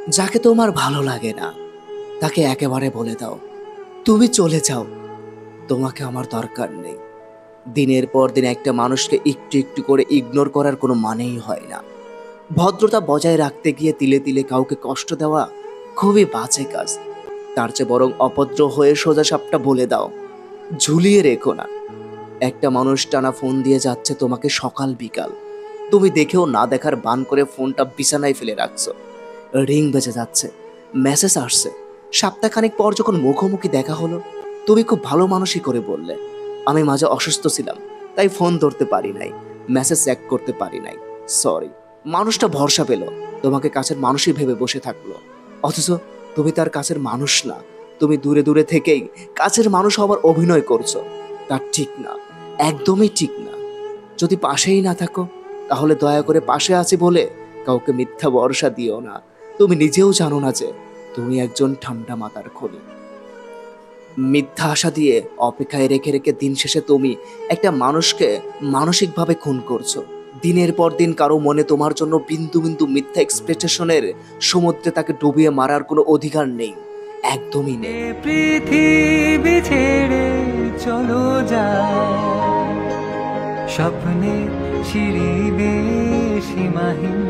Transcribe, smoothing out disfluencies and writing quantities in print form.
যাকে তোমার ভালো লাগে না তাকে একেবারে বলে দাও তুমি চলে যাও, তোমাকে আমার দরকার নেই। দিনের পর দিন একটা মানুষকে একটু একটু করে ইগনোর করার কোনো মানেই হয় না। ভদ্রতা বজায় রাখতে গিয়ে তিলে তিলে কাউকে কষ্ট দেওয়া খুবই বাজে কাজ। তার চেয়ে বরং অভদ্র হয়ে সোজা সাপটা বলে দাও, ঝুলিয়ে রেখো না। একটা মানুষ টানা ফোন দিয়ে যাচ্ছে তোমাকে সকাল বিকাল, তুমি দেখেও না দেখার বান করে ফোনটা বিছানায় ফেলে রাখছো। রিং বেজে যাচ্ছে, মেসেজ আসছে। সপ্তাহখানেক পর যখন মুখোমুখি দেখা হলো, তুমি খুব ভালো মানুষই করে বললে, আমি মাঝে অসুস্থ ছিলাম, তাই ফোন ধরতে পারি নাই, মেসেজ চেক করতে পারি নাই, সরি। মানুষটা ভরসা পেল, তোমাকে কাছের মানুষই ভেবে বসে থাকলো। অথচ তুমি তার কাছের মানুষ না, তুমি দূরে দূরে থেকেই কাছের মানুষ হবার অভিনয় করছো। তা ঠিক না, একদমই ঠিক না। যদি পাশেই না থাকো, তাহলে দয়া করে পাশে আছি বলে কাউকে মিথ্যা ভরসা দিও না। তুমি নিজেও জানো না যে তুমি একজন ঠান্ডা মাথার খনি। মিথ্যা আশা দিয়ে অপেক্ষায় রেখে রেখে দিন শেষে তুমি একটা মানুষকে মানসিকভাবে খুন করছো। দিনের পর দিন কারো মনে তোমার জন্য বিন্দু বিন্দু মিথ্যা এক্সপেকটেশনের সমুদ্রে তাকে ডুবিয়ে মারার কোনো অধিকার নেই, একদমই নেই। পৃথিবী ছেড়ে চলো যায়, স্বপ্নে সিঁড়ি বেয়ে সীমাহীন